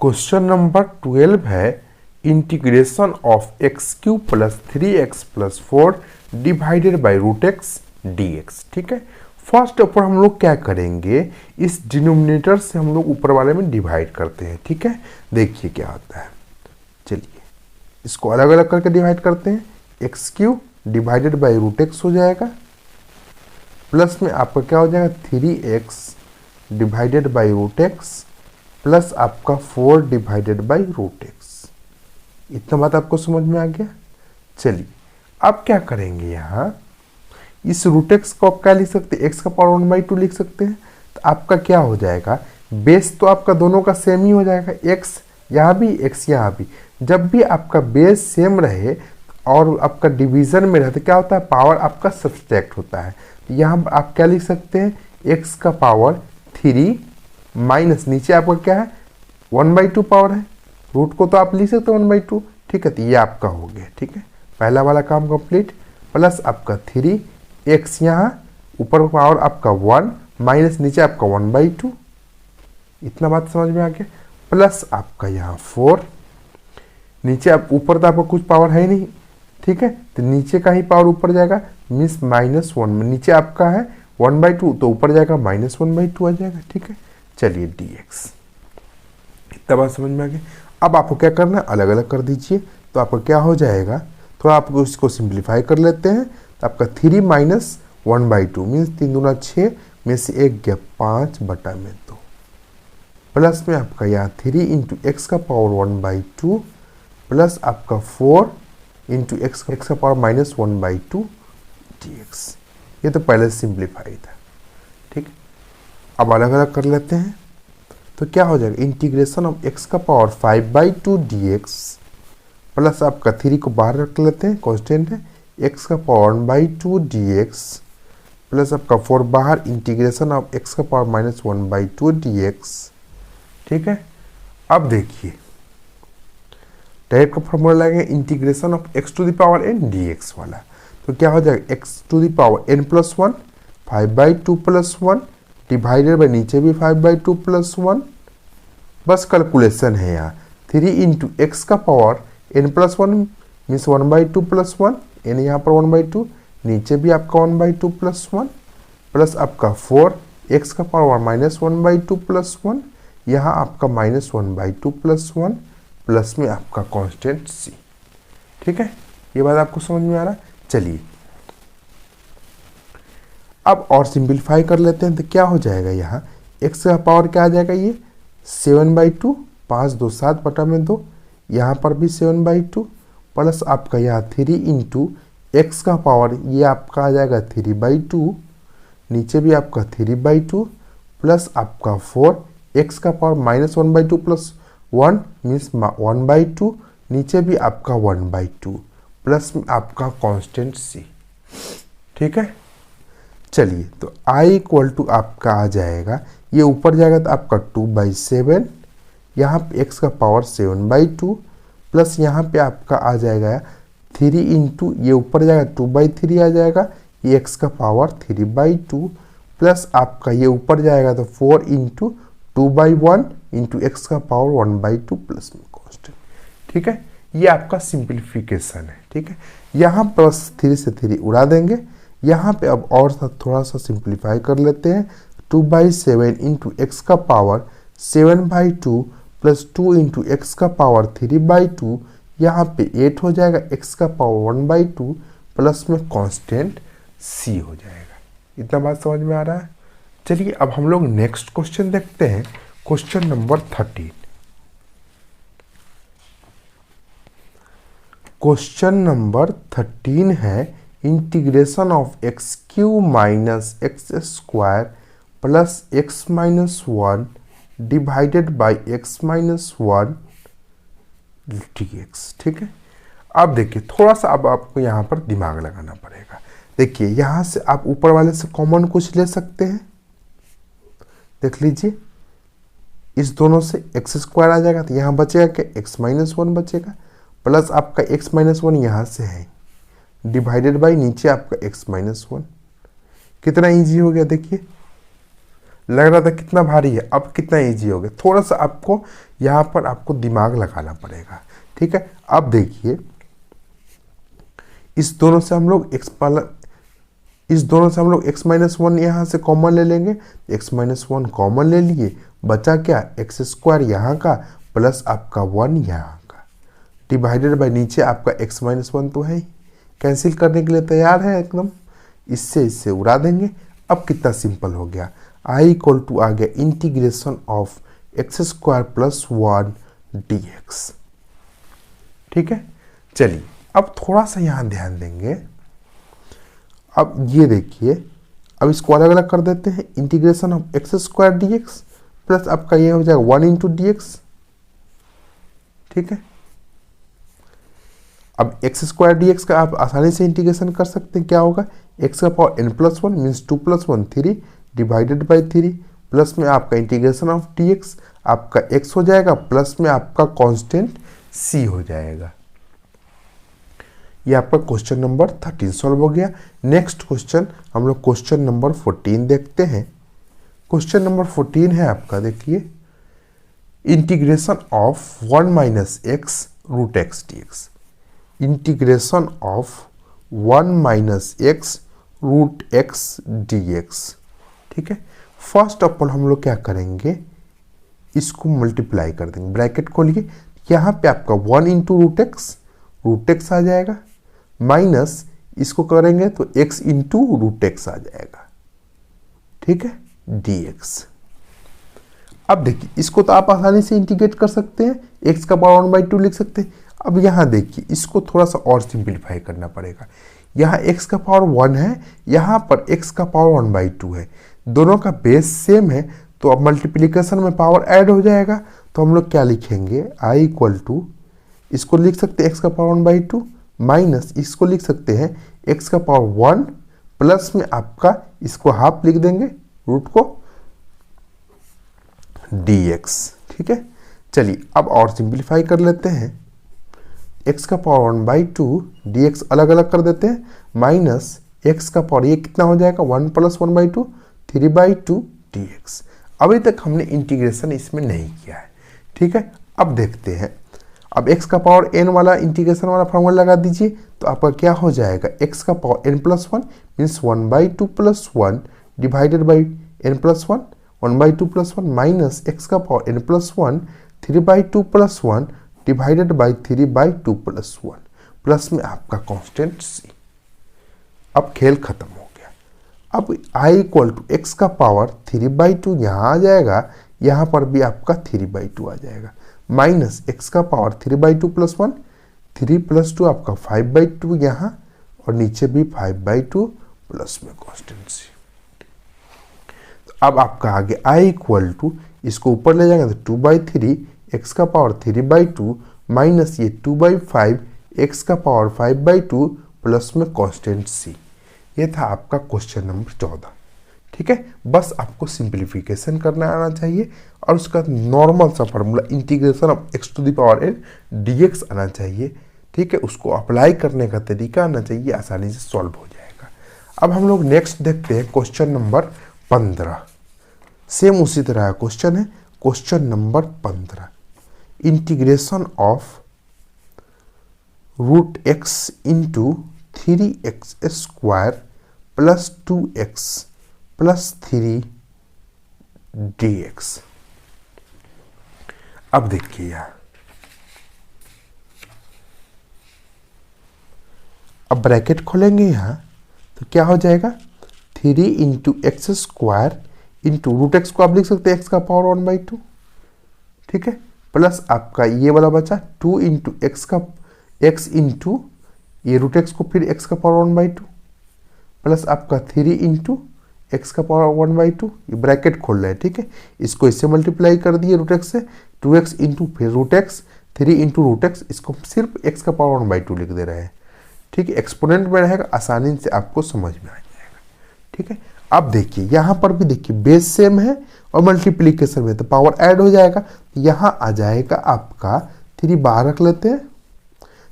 Question number 12 है integration of x cube plus 3x plus 4 divided by root x d x. ठीक है, first ऊपर हम लोग क्या करेंगे, इस डिनोमिनेटर से हम लोग ऊपर वाले में डिवाइड करते हैं। ठीक है, देखिए क्या होता है। चलिए इसको अलग अलग करके डिवाइड करते हैं। X cube divided by root x हो जाएगा, प्लस में आपका क्या हो जाएगा 3x divided by root x plus आपका 4 डिवाइडेड बाई रूट एक्स। इतना बात आपको समझ में आ गया। चलिए अब क्या करेंगे, यहाँ इस रूट एक्स को आप क्या लिख सकते हैं, एक्स का पावर 1/2 लिख सकते हैं। तो आपका क्या हो जाएगा, बेस तो आपका दोनों का सेम ही हो जाएगा, एक्स यहाँ भी एक्स यहाँ भी। जब भी आपका बेस सेम रहे और आपका डिवीजन में रहे तो क्या होता है, पावर आपका सब्सट्रैक्ट होता है। तो यहाँ आप क्या लिख सकते हैं, एक्स का पावर 3 माइनस नीचे आपका क्या है 1/2 पावर है, रूट को तो आप लिख सकते हो 1/2। ठीक है, तो ये आपका हो गया। ठीक है, पहला वाला काम कंप्लीट, प्लस आपका 3 एक्स यहाँ ऊपर पावर आपका 1 माइनस नीचे आपका 1/2। इतना बात समझ में आ गया। प्लस आपका यहाँ 4 नीचे आप ऊपर तो आपका कुछ पावर है ही नहीं। ठीक है, तो नीचे का ही पावर ऊपर जाएगा, मीन्स -1 में नीचे आपका है 1/2 तो ऊपर जाएगा -1/2 आ जाएगा। ठीक है, चलिए dx। इतना बात समझ में आ गया। अब आपको क्या करना है, अलग अलग कर दीजिए। तो आपका क्या हो जाएगा, थोड़ा आपको इसको सिंप्लीफाई कर लेते हैं। तो आपका 3 माइनस 1/2 मीन्स 3 दूना 6 में से 1 गया 5/2 प्लस में आपका यहाँ 3 इंटू एक्स का पावर 1/2 प्लस आपका 4 इंटू एक्स का पावर -1/2 dx। ये तो पहले सिंप्लीफाई था। ठीक, अब अलग अलग कर लेते हैं। तो क्या हो जाएगा, इंटीग्रेशन ऑफ एक्स का पावर 5/2 dx प्लस आपका 3 को बाहर रख लेते हैं, कांस्टेंट है, एक्स का पावर 1/2 dx प्लस आपका 4 बाहर, इंटीग्रेशन ऑफ एक्स का पावर -1/2 dx। ठीक है, अब देखिए डायरेक्ट का फॉर्मूला लगेगा integration of x to the power n dx वाला। तो क्या हो जाएगा, x to the power n plus 1 5/2 plus 1 divided by नीचे भी 5/2 प्लस 1। बस कैलकुलेशन है यहाँ, 3 इंटू एक्स का power n plus 1 means 1/2 plus 1, n यहाँ पर 1/2 नीचे भी आपका 1/2 प्लस 1 प्लस आपका 4 एक्स का पावर -1/2 प्लस 1 यहाँ आपका -1/2 प्लस 1 प्लस में आपका कांस्टेंट c। ठीक है, ये बात आपको समझ में आ रहा है। चलिए अब और सिंप्लीफाई कर लेते हैं। तो क्या हो जाएगा, यहाँ x का पावर क्या आ जाएगा, ये 7/2 5 2 7/2 यहाँ पर भी 7/2 प्लस आपका यहाँ 3 इंटू एक्स का पावर ये आपका आ जाएगा 3/2 नीचे भी आपका 3/2 प्लस आपका 4 एक्स का पावर -1/2 प्लस 1 मीन्स 1/2 नीचे भी आपका 1/2 प्लस में आपका कांस्टेंट c। ठीक है, चलिए तो i इक्वल टू आपका आ जाएगा, ये ऊपर जाएगा तो आपका 2/7 यहाँ पे x का पावर 7/2 प्लस यहाँ पे आपका आ जाएगा 3 इंटू ये ऊपर जाएगा 2/3 आ जाएगा, ये x का पावर 3/2 प्लस आपका ये ऊपर जाएगा तो 4 इंटू 2/1 इंटू एक्स का पावर 1/2 प्लस में कांस्टेंट। ठीक है, ये आपका सिंप्लीफिकेशन है। ठीक है, यहाँ प्लस 3 से 3 उड़ा देंगे। यहाँ पे अब और थोड़ा सा सिंप्लीफाई कर लेते हैं। 2/7 इंटू एक्स का पावर 7/2 प्लस 2 इंटू एक्स का पावर 3/2 यहाँ पे 8 हो जाएगा, एक्स का पावर 1/2 प्लस में कांस्टेंट c हो जाएगा। इतना बात समझ में आ रहा है। चलिए अब हम लोग नेक्स्ट क्वेश्चन देखते हैं, क्वेश्चन नंबर 13। क्वेश्चन नंबर 13 है integration of x Q minus x square plus x minus 1 divided by x minus 1 dx। ठीक है, अब देखिए थोड़ा सा अब आपको यहाँ पर दिमाग लगाना पड़ेगा। देखिए यहाँ से आप ऊपर वाले से कॉमन कुछ ले सकते हैं, देख लीजिए इस दोनों से एक्स स्क्वायर आ जाएगा तो यहाँ बचेगा क्या, एक्स माइनस 1 बचेगा प्लस आपका एक्स माइनस 1 यहाँ से है डिवाइडेड बाई नीचे आपका एक्स माइनस 1। कितना इजी हो गया देखिए, लग रहा था कितना भारी है, अब कितना इजी हो गया। थोड़ा सा आपको यहाँ पर आपको दिमाग लगाना पड़ेगा, ठीक है। अब देखिए इस दोनों से हम लोग x माइनस वन यहाँ से कॉमन ले लेंगे। x माइनस वन कॉमन ले लिए, बचा क्या, एक्स स्क्वायर यहाँ का प्लस आपका 1 यहाँ का, डिवाइडेड बाय नीचे आपका x माइनस वन तो है ही, कैंसिल करने के लिए तैयार है एकदम, इससे उड़ा देंगे। अब कितना सिंपल हो गया, i इक्वल टू आ गया integration of x square plus 1 dx, ठीक है। चलिए अब थोड़ा सा यहाँ ध्यान देंगे। अब ये देखिए, अब इसको अलग अलग कर देते हैं, integration of x square dx plus आपका ये हो जाएगा 1 इंटू dx, ठीक है। अब एक्स स्क्वायर dx का आप आसानी से इंटीग्रेशन कर सकते हैं, क्या होगा, x का power n plus one means 2 plus 1 3 divided by 3 plus में आपका इंटीग्रेशन ऑफ dx आपका x हो जाएगा प्लस में आपका कांस्टेंट c हो जाएगा। ये आपका क्वेश्चन नंबर 13 सॉल्व हो गया। नेक्स्ट क्वेश्चन हम लोग क्वेश्चन नंबर 14 देखते हैं। क्वेश्चन नंबर 14 है आपका, देखिए integration of 1 minus x root x dx, integration of 1 minus x root x dx, ठीक है। फर्स्ट ऑफ ऑल हम लोग क्या करेंगे, इसको मल्टीप्लाई कर देंगे, ब्रैकेट खोलिए, यहाँ पे आपका 1 इंटू रूट एक्स आ जाएगा, माइनस इसको करेंगे तो x इंटू रूट एक्स आ जाएगा, ठीक है, dx। अब देखिए इसको तो आप आसानी से इंटीग्रेट कर सकते हैं, x का पावर 1/2 लिख सकते हैं। अब यहाँ देखिए इसको थोड़ा सा और सिंप्लीफाई करना पड़ेगा, यहाँ x का पावर 1 है, यहाँ पर x का पावर 1/2 है, दोनों का बेस सेम है, तो अब मल्टीप्लिकेशन में पावर ऐड हो जाएगा, तो हम लोग क्या लिखेंगे, i इक्वल टू, इसको लिख सकते हैं x का पावर 1/2 माइनस इसको लिख सकते हैं x का पावर 1 प्लस में आपका इसको हाफ लिख देंगे रूट को dx, ठीक है। चलिए अब और सिंप्लीफाई कर लेते हैं, x का पावर 1/2 dx अलग अलग कर देते हैं, माइनस x का पावर ये कितना हो जाएगा 1 प्लस 1/2 3/2 dx। अभी तक हमने इंटीग्रेशन इसमें नहीं किया है, ठीक है। अब देखते हैं, अब x का पावर n वाला इंटीग्रेशन वाला फॉर्मूला लगा दीजिए, तो आपका क्या हो जाएगा, x का power n plus 1 means 1/2 plus 1 divided by n plus 1 1/2 plus 1 minus x का power n plus 1 3/2 plus 1 divided by 3/2 plus 1 plus में आपका कांस्टेंट c। अब खेल खत्म हो गया। अब i इक्वल टू एक्स का पावर 3/2 यहाँ आ जाएगा, यहाँ पर भी आपका 3/2 आ जाएगा, माइनस x का पावर 3/2 प्लस 1 3 प्लस 2 आपका 5/2 यहाँ, और नीचे भी 5/2 प्लस में कांस्टेंट c। अब आपका आगे i इक्वल टू, इसको ऊपर ले जाएंगे तो 2/3 x का पावर 3/2 माइनस ये 2/5 x का पावर 5/2 प्लस में कांस्टेंट c। ये था आपका क्वेश्चन नंबर 14, ठीक है। बस आपको सिंप्लीफिकेशन करना आना चाहिए और उसका नॉर्मल सा formula integration of x to the power n dx आना चाहिए, ठीक है। उसको अप्लाई करने का तरीका आना चाहिए, आसानी से सॉल्व हो जाएगा। अब हम लोग नेक्स्ट देखते हैं क्वेश्चन नंबर 15। सेम उसी तरह का क्वेश्चन है, question number 15, integration of root x into 3x square plus 2x plus 3 dx। अब देखिए यहां, अब ब्रैकेट खोलेंगे यहां तो क्या हो जाएगा, 3 into x square into root x को आप लिख सकते हैं x का पावर 1/2, ठीक है, प्लस आपका ये वाला बचा 2 इंटू एक्स इंटू ये रूट एक्स को फिर x का पावर 1/2 प्लस आपका 3 इंटू एक्स का पावर 1/2, ये ब्रैकेट खोल रहे हैं, ठीक है। इसको इससे मल्टीप्लाई कर दिए रूट एक्स से, 2x इंटू फिर root x 3 into root x, इसको सिर्फ x का पावर 1/2 लिख दे रहे हैं, ठीक है। एक्सपोनेंट में रहेगा, आसानी से आपको समझ में आ जाएगा, ठीक है। अब देखिए यहाँ पर भी देखिए बेस सेम है और मल्टीप्लीकेशन में तो पावर ऐड हो जाएगा, यहाँ आ जाएगा आपका 3 बाहर रख लेते हैं।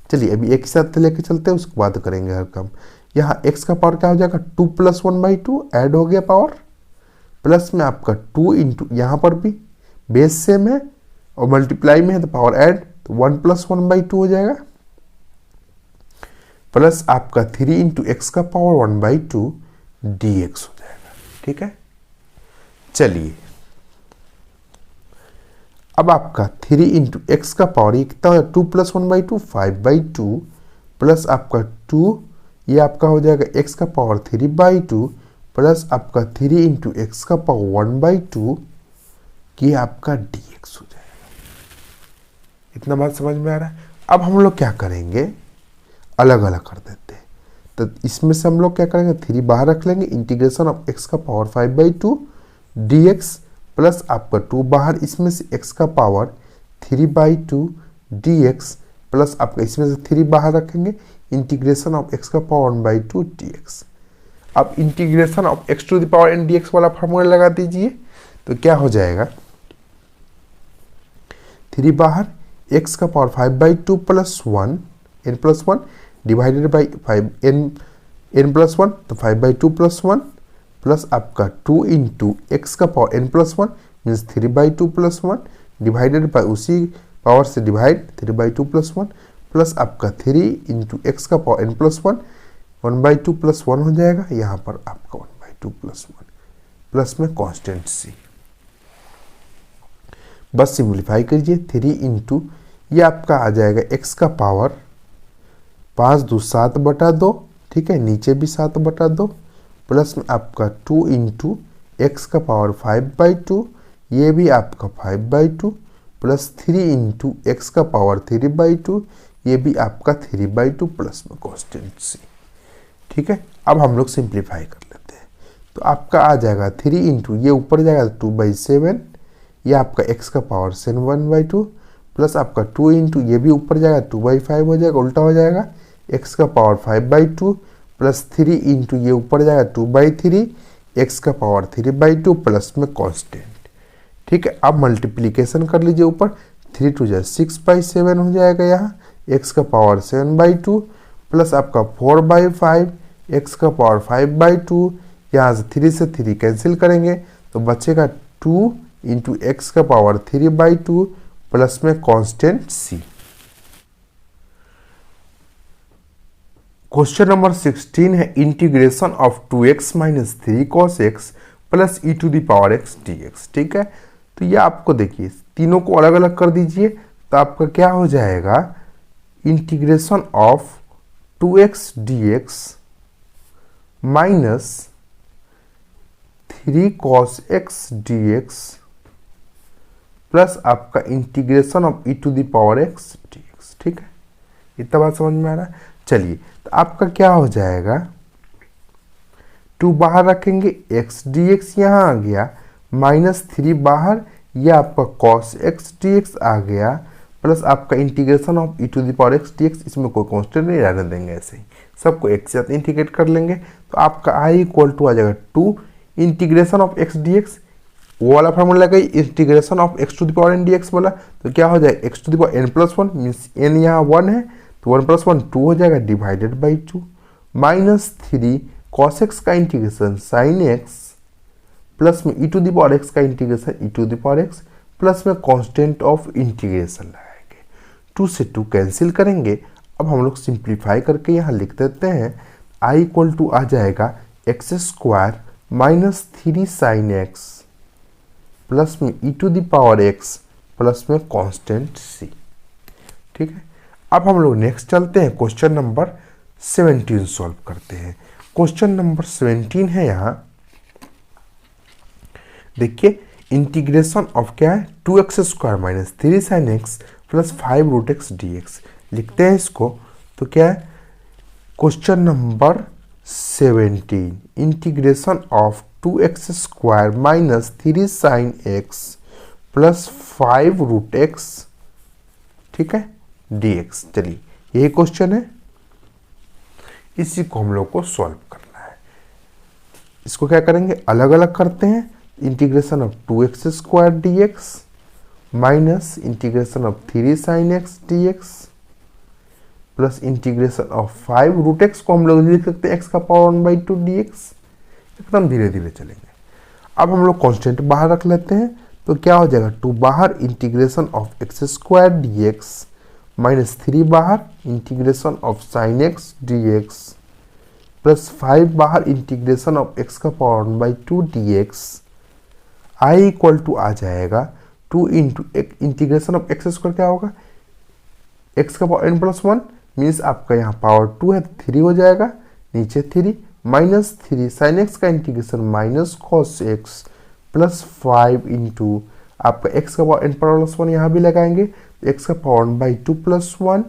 चलिए अभी एक साथ लेके चलते हैं, उसके बाद करेंगे हर काम। यहाँ x का पावर क्या हो जाएगा 2 प्लस 1/2 ऐड हो गया पावर, प्लस में आपका 2 इंटू यहाँ पर भी बेस सेम है और मल्टीप्लाई में है तो पावर ऐड, तो 1 + 1/2 हो जाएगा, प्लस आपका 3 इंटू एक्स का पावर 1/2 dx हो जाएगा। ठीक है, चलिए अब आपका 3 इंटू एक्स का पावर ये कितना हो जाएगा, 2 + 1/2 5/2 प्लस आपका 2 ये आपका हो जाएगा x का पावर 3/2 प्लस आपका 3 इंटू एक्स का पावर 1/2 ये आपका dx हो जाएगा। इतना बात समझ में आ रहा है। अब हम लोग क्या करेंगे, अलग अलग कर देते हैं। तो इसमें से हम लोग क्या करेंगे, 3 बाहर रख लेंगे, इंटीग्रेशन ऑफ x का पावर 5/2 dx प्लस आपका 2 बाहर, इसमें से x का पावर 3/2 dx प्लस आपका इसमें से 3 बाहर रखेंगे, इंटीग्रेशन ऑफ x का पावर 1/2 dx। अब integration of x to the power n dx वाला फार्मूला लगा दीजिए, तो क्या हो जाएगा, 3 बाहर, x का power 5/2 plus 1 n + 1 divided by 5 n + 1 तो 5/2 प्लस 1 प्लस आपका 2 इंटू एक्स का power n + 1 means 3/2 plus 1 divided by उसी पावर से डिवाइड 3/2 प्लस 1 प्लस आपका 3 इंटू एक्स का पावर n + 1 1/2 प्लस 1 हो जाएगा, यहाँ पर आपका 1/2 प्लस 1 प्लस में कांस्टेंट c। बस सिंप्लीफाई कीजिए, 3 इंटू ये आपका आ जाएगा x का पावर 5 2 7/2, ठीक है, नीचे भी 7/2 प्लस में आपका 2 इंटू एक्स का पावर 5/2 ये भी आपका 5/2 प्लस 3 इंटू एक्स का पावर 3/2 ये भी आपका 3/2 प्लस में कांस्टेंट c। ठीक है, अब हम लोग सिंप्लीफाई कर लेते हैं, तो आपका आ जाएगा 3 इंटू ये ऊपर जाएगा 2/7 ये आपका x का पावर 1/2 प्लस आपका 2 इंटू ये भी ऊपर जाएगा 2/5 हो जाएगा, उल्टा हो जाएगा, x का पावर 5/2 प्लस 3 इंटू ये ऊपर जाएगा 2/3 x का पावर 3/2 प्लस में कांस्टेंट। ठीक है, अब मल्टीप्लीकेशन कर लीजिए, ऊपर 3 2 जा 6/7 हो जाएगा, यहाँ x का पावर 7/2 प्लस आपका 4/5 x का पावर 5/2, यहाँ से 3 से 3 कैंसिल करेंगे तो बचेगा 2 इंटू एक्स का पावर 3/2 प्लस में कांस्टेंट c। क्वेश्चन नंबर 16 है integration of 2x - 3 cos x plus e to the power x dx। ठीक है, तो ये आपको देखिए तीनों को अलग अलग कर दीजिए, तो आपका क्या हो जाएगा, integration of 2x dx minus 3 cos x dx plus आपका integration of e to the power x dx। ठीक है, इतना बात समझ में आ रहा है। चलिए, तो आपका क्या हो जाएगा, 2 बाहर रखेंगे, x dx यहाँ आ गया, माइनस 3 बाहर, यह आपका cos x dx आ गया, प्लस आपका integration of e to the power x dx, इसमें कोई कांस्टेंट नहीं रहने देंगे, ऐसे ही सबको एक साथ इंटीग्रेट कर लेंगे, तो आपका i = आ जाएगा 2 इंटीग्रेशन ऑफ x dx, वो वाला फार्मूला लगा integration of x to the power n dx वाला, तो क्या हो जाएगा x to the power n + 1 means n यहाँ 1 है तो 1 + 1 2 हो जाएगा, divided by 2 minus 3 cos x का इंटीग्रेशन sin x प्लस में e to the power x का integration e to the power x plus में कांस्टेंट ऑफ इंटीग्रेशन लगाएंगे, 2 से 2 कैंसिल करेंगे। अब हम लोग सिंप्लीफाई करके यहाँ लिख देते हैं, i = आ जाएगा x² minus 3 sin x plus में e to the power x plus में कांस्टेंट c। ठीक है, अब हम लोग नेक्स्ट चलते हैं, क्वेश्चन नंबर 17 सॉल्व करते हैं। क्वेश्चन नंबर 17 है, यहाँ देखिए इंटीग्रेशन ऑफ क्या है, 2x² minus 3 sin x plus 5√x dx लिखते हैं इसको, तो क्या है, question number 17 integration of 2x² minus 3 sin x plus 5√x, ठीक है, dx। चलिए यही क्वेश्चन है, इसी को हम लोग को सॉल्व करना है। इसको क्या करेंगे, अलग अलग करते हैं, integration of 2x² dx minus integration of 3 sin x dx plus integration of 5√x को हम लोग लिख सकते हैं x का पावर 1/2 dx। एकदम धीरे धीरे चलेंगे। अब हम लोग कांस्टेंट बाहर रख लेते हैं, तो क्या हो जाएगा 2 बाहर integration of x square d x minus 3 बाहर integration of sine x d x plus 5 बाहर इंटीग्रेशन ऑफ एक्स का power 1/2 d x I equal to आ जाएगा 2 into integration of x square क्या होगा एक्स का पावर n+1 मीन्स आपका यहाँ पावर 2 है 3 हो जाएगा, नीचे 3 माइनस 3 साइन एक्स का integration minus cos x plus 5 into आपका एक्स का पावर n+1 यहाँ भी लगाएंगे, एक्स का power 1/2 plus 1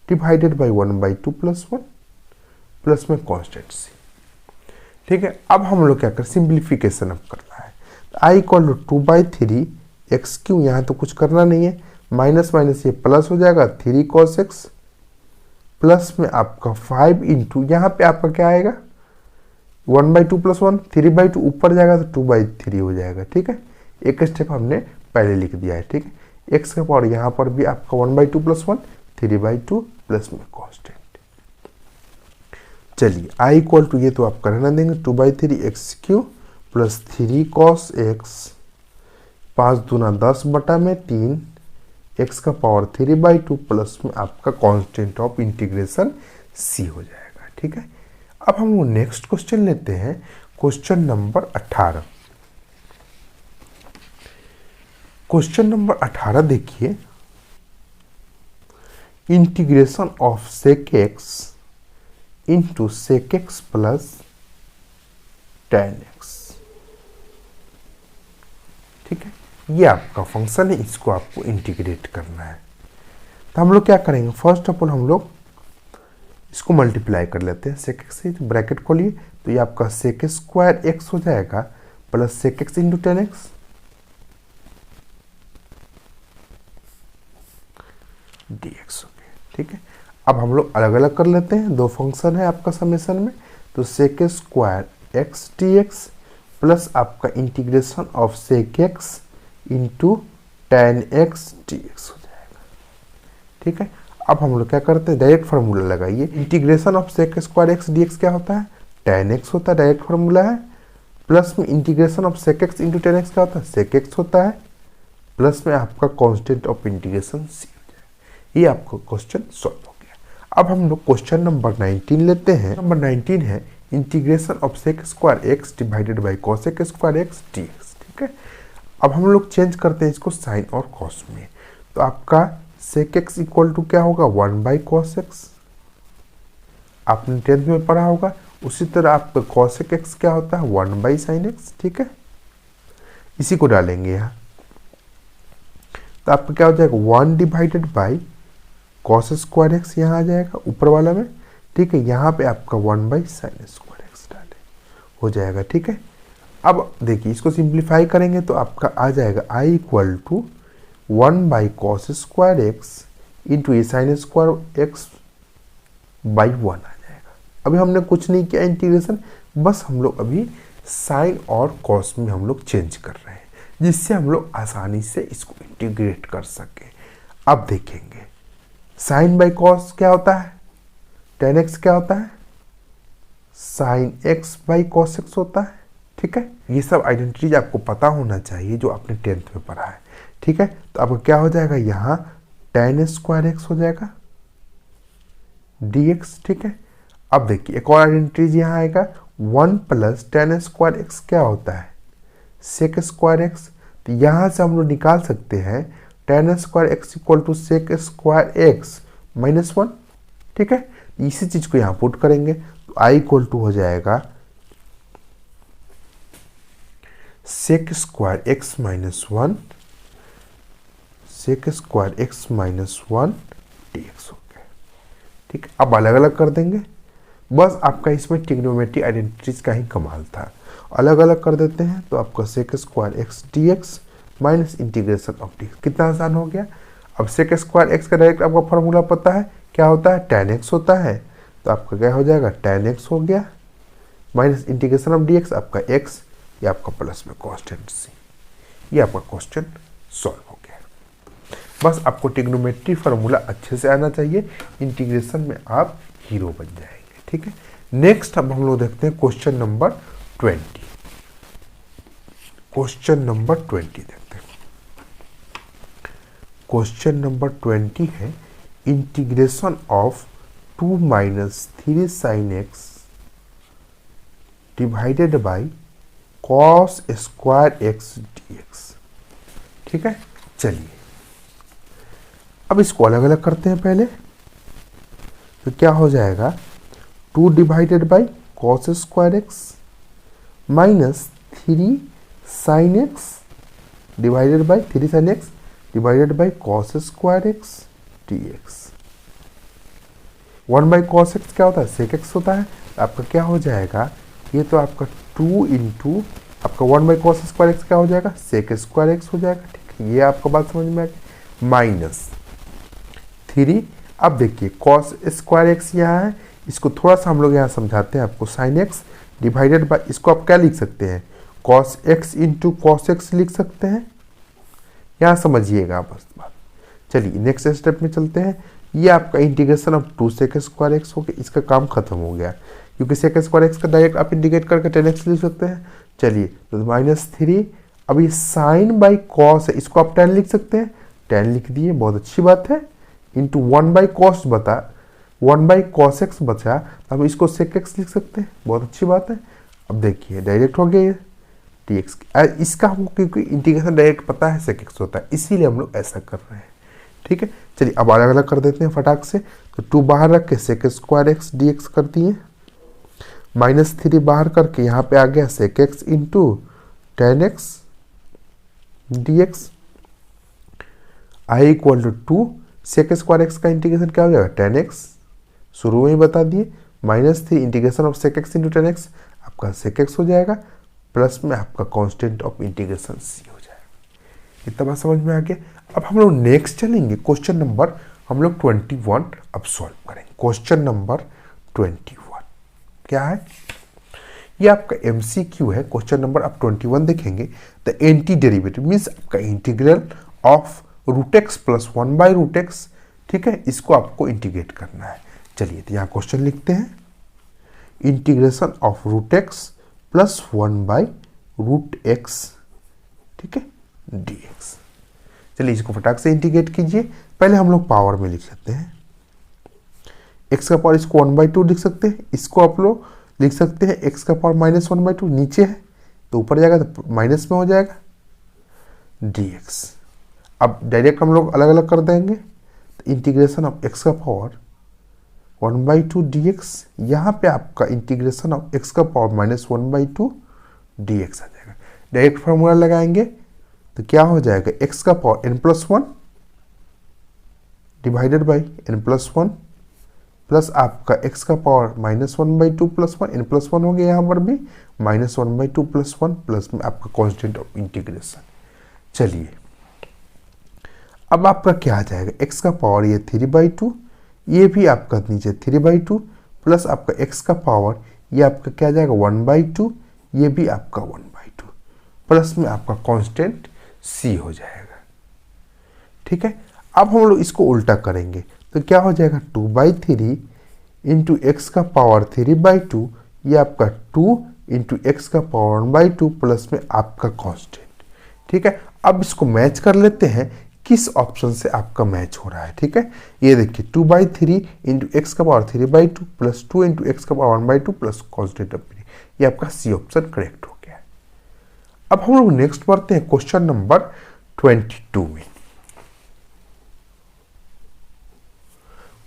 divided by 1/2 plus 1 plus में कॉन्स्टेंट सी। ठीक है, अब हम लोग क्या कर सिंप्लीफिकेशन अब करना है, आई इक्वल टू 2/3 एक्स क्यू, यहाँ तो कुछ करना नहीं है, माइनस माइनस ये प्लस हो जाएगा 3 cos x प्लस में आपका 5 इंटू यहाँ पे आपका क्या आएगा 1/2 प्लस 1 3/2 ऊपर जाएगा तो 2/3 हो जाएगा। ठीक है, एक स्टेप हमने पहले लिख दिया है। ठीक है, एक्स का पावर यहाँ पर भी आपका 1/2 प्लस 1 3/2 प्लस में कॉन्स्टेंट। चलिए आई इक्वल टू ये तो आप करना देंगे 2/3 x cube plus 3 cos x 5 दूना 10 बटा में 3 एक्स का पावर 3/2 प्लस में आपका कांस्टेंट ऑफ इंटीग्रेशन सी हो जाएगा। ठीक है, अब हम वो नेक्स्ट क्वेश्चन लेते हैं, क्वेश्चन नंबर 18। क्वेश्चन नंबर 18 देखिए, integration of sec x into sec x plus tan x। ठीक है, ये आपका फंक्शन है, इसको आपको इंटीग्रेट करना है। तो हम लोग क्या करेंगे, फर्स्ट ऑफ ऑल हम लोग इसको मल्टीप्लाई कर लेते हैं सेक एक्स से, तो ब्रैकेट खोलिए, तो ये आपका सेक स्क्वायर एक्स हो जाएगा plus sec x into tan x dx हो गया। ठीक है, अब हम लोग अलग अलग कर लेते हैं, दो फंक्शन है आपका समेशन में, तो sec square x dx plus आपका integration of sec x into tan x dx हो जाएगा। ठीक है, अब हम लोग क्या करते हैं, डायरेक्ट फार्मूला लगाइए, integration of sec square x dx क्या होता है tan x होता है, डायरेक्ट फार्मूला है, प्लस में integration of sec x into tan x क्या होता है सेक एक्स होता है, प्लस में आपका कांस्टेंट ऑफ इंटीग्रेशन सी हो जाएगा। ये आपका क्वेश्चन सॉल्व हो गया। अब हम लोग क्वेश्चन नंबर 19 लेते हैं। नंबर 19 है integration of sec square x divided by cosec square x dx। ठीक है, अब हम लोग चेंज करते हैं इसको साइन और कॉस में, तो आपका सेक एक्स इक्वल टू क्या होगा 1/cos x, आपने 10th में पढ़ा होगा। उसी तरह आपका कॉसेक एक्स क्या होता है 1/sin x। ठीक है, इसी को डालेंगे यहाँ, तो आपका क्या हो जाएगा 1 divided by cos square x यहाँ आ जाएगा ऊपर वाला में। ठीक है, यहाँ पे आपका 1/sin स्क्वायर एक्स डाले हो जाएगा। ठीक है, अब देखिए इसको सिंप्लीफाई करेंगे तो आपका आ जाएगा I equal to 1/cos square x into a sine square x by 1 आ जाएगा। अभी हमने कुछ नहीं किया इंटीग्रेशन, बस हम लोग अभी साइन और कॉस में हम लोग चेंज कर रहे हैं, जिससे हम लोग आसानी से इसको इंटीग्रेट कर सकें। अब देखेंगे साइन बाई कॉस क्या होता है, tan x क्या होता है sine x by cos x होता है। ठीक है, ये सब आइडेंटिटीज आपको पता होना चाहिए जो आपने 10th में पढ़ा है। ठीक है, तो आपका क्या हो जाएगा यहाँ tan स्क्वायर एक्स हो जाएगा dx। ठीक है, अब देखिए एक और आइडेंटिटीज यहाँ आएगा 1 प्लस tan स्क्वायर एक्स क्या होता है सेक स्क्वायर एक्स, तो यहाँ से हम लोग निकाल सकते हैं tan square x equal to sec square x minus 1। ठीक है, इसी चीज को यहाँ पुट करेंगे तो आई इक्वल टू हो जाएगा sec square x minus 1 sec square x minus 1 dx हो गया। ठीक है, अब अलग अलग कर देंगे, बस आपका इसमें ट्रिग्नोमेट्रिक आइडेंटिटीज का ही कमाल था। अलग अलग कर देते हैं तो आपका sec square x dx minus integration of dx, कितना आसान हो गया। अब सेक स्क्वायर एक्स का डायरेक्ट आपका फॉर्मूला पता है क्या होता है tan x होता है, तो आपका क्या हो जाएगा tan x हो गया माइनस इंटीग्रेशन ऑफ dx आपका x, ये आपका प्लस में कांस्टेंट सी। ये आपका क्वेश्चन सॉल्व हो गया। बस आपको ट्रिग्नोमेट्री फार्मूला अच्छे से आना चाहिए, इंटीग्रेशन में आप हीरो बन जाएंगे। ठीक है, नेक्स्ट अब हम लोग देखते हैं क्वेश्चन नंबर 20। क्वेश्चन नंबर 20 देखते हैं। क्वेश्चन नंबर 20 है integration of 2 minus 3 sine x divided by cos square x d x. ठीक है, चलिए अब इसको अलग अलग करते हैं पहले। तो क्या हो जाएगा, 2 divided by cos square x minus 3 sine x divided by 3 sine x divided by cos square x d x. 1 by cos x क्या होता है, सेक एक्स होता है। आपका क्या हो जाएगा, ये तो आपका 2 इंटू आपका 1 बाई कॉस स्क्वायर एक्स क्या हो जाएगा, सेक स्क्वायर एक्स हो जाएगा। ठीक है, ये आपको बात समझ में आ गई। माइनस 3, अब देखिए कॉस स्क्वायर एक्स यहाँ है, इसको थोड़ा सा हम लोग यहाँ समझाते हैं आपको। साइन एक्स डिवाइडेड बाई, इसको आप क्या लिख सकते हैं, cos x into cos x लिख सकते हैं। यहाँ समझिएगा बस बात। चलिए नेक्स्ट स्टेप में चलते हैं। ये आपका integration of 2 sec square x हो गया, इसका काम खत्म हो गया, क्योंकि सेक स्क्वायर एक्स का डायरेक्ट आप इंटीग्रेट करके 10x लिख सकते हैं। चलिए तो -3, अब ये साइन बाई कॉस है, इसको आप 10 लिख सकते हैं, 10 लिख दिए, बहुत अच्छी बात है। इंटू 1 बाई कॉस बता 1 बाई कॉस एक्स बचा, अब इसको सेक एक्स लिख सकते हैं, बहुत अच्छी बात है। अब देखिए डायरेक्ट हो गया ये डी एक्स। इसका हमको क्योंकि इंटीग्रेशन डायरेक्ट पता है सेक एक्स होता है, इसीलिए हम लोग ऐसा कर रहे हैं। ठीक है, चलिए अब अलग अलग कर देते हैं फटाक से। तो 2 बाहर रख के sec square x d x कर दिए, -3 बाहर करके यहाँ पे आ गया sec x into 10x d x. I equal to 2, sec square x का इंटीग्रेशन क्या हो जाएगा, 10x, शुरू में ही बता दिए। -3 integration of sec x into 10x आपका सेक एक्स हो जाएगा, प्लस में आपका कांस्टेंट ऑफ इंटीग्रेशन c हो जाएगा। इतना बात समझ में आ गया। अब हम लोग नेक्स्ट चलेंगे, क्वेश्चन नंबर हम लोग 21 अब सॉल्व करेंगे। क्वेश्चन नंबर 21 क्या है, ये आपका MCQ है। क्वेश्चन नंबर आप 21 देखेंगे। द एंटी डेरिवेटिव मीन्स आपका integral of root x plus 1 by root x. ठीक है, इसको आपको इंटीग्रेट करना है। चलिए तो यहाँ क्वेश्चन लिखते हैं, integration of root x plus 1 by root x, ठीक है, डी एक्स। चलिए इसको फटाक से इंटीग्रेट कीजिए। पहले हम लोग पावर में लिख लेते हैं, एक्स का पावर, इसको 1/2 लिख सकते हैं, इसको आप लोग लिख सकते हैं एक्स का पावर -1/2, नीचे है तो ऊपर जाएगा तो माइनस में हो जाएगा dx। अब डायरेक्ट हम लोग अलग अलग कर देंगे, तो इंटीग्रेशन ऑफ एक्स का पावर 1/2 dx, यहाँ पे आपका इंटीग्रेशन ऑफ एक्स का पावर -1/2 dx आ जाएगा। डायरेक्ट फार्मूला लगाएंगे तो क्या हो जाएगा, एक्स का power n+1 divided by n+1 plus आपका x का पावर -1/2 + 1, n+1 हो गया यहाँ पर भी, -1/2 + 1 प्लस में आपका कांस्टेंट ऑफ इंटीग्रेशन। चलिए अब आपका क्या आ जाएगा, x का पावर ये 3/2, ये भी आपका नीचे 3/2 प्लस आपका x का पावर ये आपका क्या आ जाएगा 1/2, ये भी आपका 1/2 प्लस में आपका कांस्टेंट c हो जाएगा। ठीक है, अब हम लोग इसको उल्टा करेंगे तो क्या हो जाएगा 2/3 इंटू एक्स का पावर 3/2, ये आपका 2 इंटू एक्स का पावर 1/2 प्लस में आपका कांस्टेंट। ठीक है, अब इसको मैच कर लेते हैं किस ऑप्शन से आपका मैच हो रहा है। ठीक है, ये देखिए 2/3 इंटू एक्स का पावर 3/2 प्लस 2 इंटू एक्स का पावर 1/2 प्लस कांस्टेंट ऑफ, ये आपका सी ऑप्शन करेक्ट हो गया। अब हम लोग नेक्स्ट बढ़ते हैं क्वेश्चन नंबर 22 में।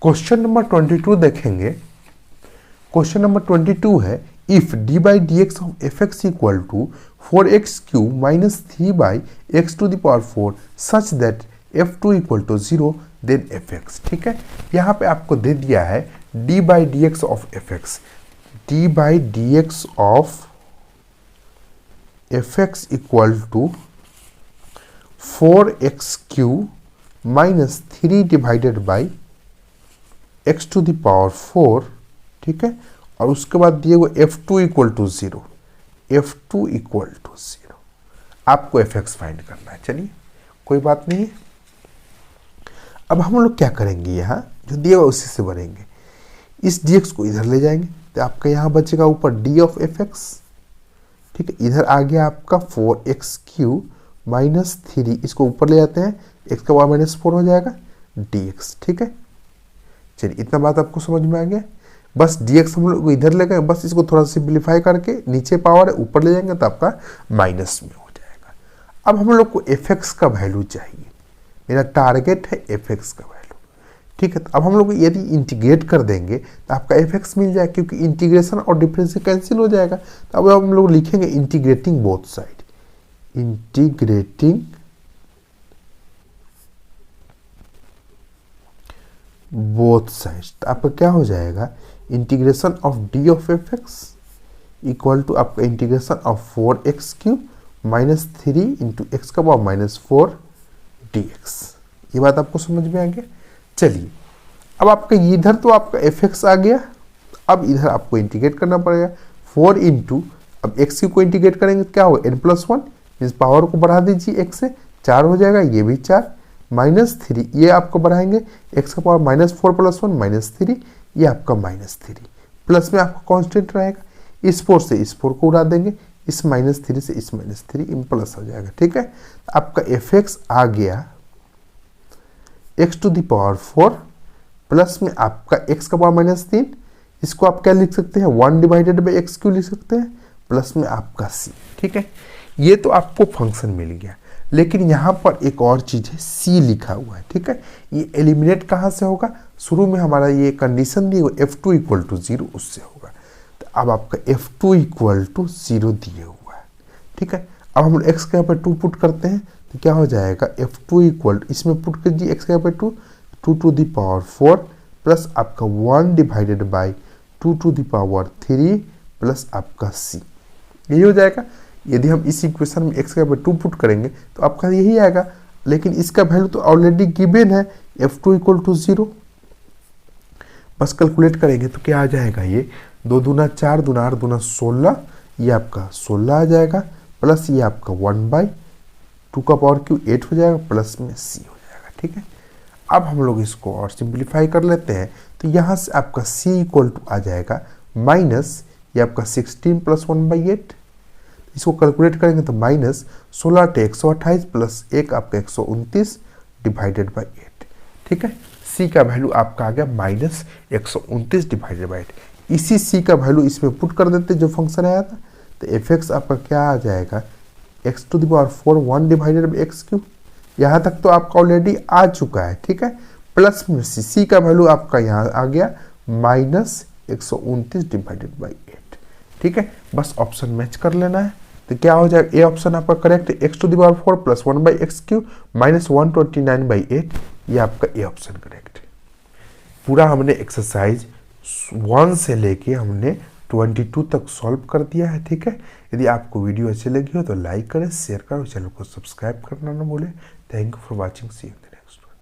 क्वेश्चन नंबर 22 देखेंगे। क्वेश्चन नंबर 22 है, if d by d x of f x equal to 4x³ minus 3/x⁴ such that f2 equal to 0 then fx। ठीक है, यहाँ पे आपको दे दिया है d by d x of f x, d by d x of f x equal to 4x³ minus 3 divided by x⁴। ठीक है, और उसके बाद दिए हुए f2 equal to 0, f2 equal to 0, आपको fx फाइंड करना है। चलिए कोई बात नहीं है। अब हम लोग क्या करेंगे, यहाँ जो दिया हुआ उसी से भरेंगे, इस dx को इधर ले जाएंगे तो आपका यहाँ बचेगा ऊपर d ऑफ fx। ठीक है। इधर आ गया आपका 4x³ माइनस 3, इसको ऊपर ले जाते हैं, x का पावर -4 हो जाएगा dx, ठीक है। चलिए इतना बात आपको समझ में आ गया। बस dx हम लोग इधर ले गए, बस इसको थोड़ा सिंप्लीफाई करके नीचे पावर है ऊपर ले जाएंगे तो आपका माइनस में हो जाएगा। अब हम लोग को fx का वैल्यू चाहिए, मेरा टारगेट है fx का वैल्यू, ठीक है। तो अब हम लोग यदि इंटीग्रेट कर देंगे तो आपका fx मिल जाएगा, क्योंकि इंटीग्रेशन और डिफरेंशियल कैंसिल हो जाएगा। तो अब हम लोग लिखेंगे integrating both side, integrating both sides. तो आपका क्या हो जाएगा, integration of d of fx equal to आपका integration of 4x³ minus 3 into x का पावर -4 dx। ये बात आपको समझ में आ गया। चलिए अब आपका इधर तो आपका fx आ गया, अब इधर आपको इंटीग्रेट करना पड़ेगा 4 इंटू, अब x³ को इंटीग्रेट करेंगे तो क्या होगा n+1, इस पावर को बढ़ा दीजिए x से, 4 हो जाएगा, ये भी 4, -3 ये आपको बढ़ाएंगे x का पावर -4 + 1 -3, ये आपका -3, प्लस में आपका कांस्टेंट रहेगा, इस 4 से इस 4 को उड़ा देंगे, इस -3 से इस -3 इन प्लस हो जाएगा, ठीक है। आपका fx आ गया x⁴ प्लस में आपका x का पावर -3, इसको आप क्या लिख सकते हैं 1/x³ लिख सकते हैं, प्लस में आपका c, ठीक है। ये तो आपको फंक्शन मिल गया, लेकिन यहाँ पर एक और चीज़ है, c लिखा हुआ है, ठीक है। ये एलिमिनेट कहाँ से होगा, शुरू में हमारा ये कंडीशन दी f2 = 0 उससे होगा। तो अब आपका f2 = 0 दिए हुआ है, ठीक है। अब हम x के यहाँ पर 2 पुट करते हैं तो क्या हो जाएगा, f2 इसमें पुट कीजिए x के यहाँ पर 2⁴ प्लस आपका 1/2⁴ प्लस आपका c, यही हो जाएगा। यदि हम इस इक्वेशन में x के यहाँ पर 2 पुट करेंगे तो आपका यही आएगा, लेकिन इसका वैल्यू तो ऑलरेडी गिवन है f2 = 0। बस कैलकुलेट करेंगे तो क्या आ जाएगा, ये 2 दूना 4 दूना 8 दूना 16, ये आपका 16 आ जाएगा, प्लस ये आपका 1/2⁵ 8 हो जाएगा, प्लस में c हो जाएगा, ठीक है। अब हम लोग इसको और सिंप्लीफाई कर लेते हैं तो यहाँ से आपका c = आ जाएगा माइनस, ये आपका 16 + 1/8, इसको कैलकुलेट करेंगे तो -16 × 128 प्लस 1 आपका 129 /8, ठीक है। c का वैल्यू आपका आ गया -129 /8। इसी c का वैल्यू इसमें पुट कर देते जो फंक्शन आया था, तो fx आपका क्या आ जाएगा x⁴ 1/x³। यहाँ तक तो आपका ऑलरेडी आ चुका है, ठीक है। प्लस में c का वैल्यू आपका यहाँ आ गया -129 /8, ठीक है। बस ऑप्शन मैच कर लेना है तो क्या हो जाएगा, ए ऑप्शन आपका करेक्ट है, x⁴ प्लस 1/x³ माइनस 129/8, ये आपका ए ऑप्शन करेक्ट है। पूरा हमने एक्सरसाइज 1 से लेके हमने 22 तक सॉल्व कर दिया है, ठीक है। यदि आपको वीडियो अच्छी लगी हो तो लाइक करें, शेयर करें, चैनल को सब्सक्राइब करना ना भूलें। Thank you for watching, see you.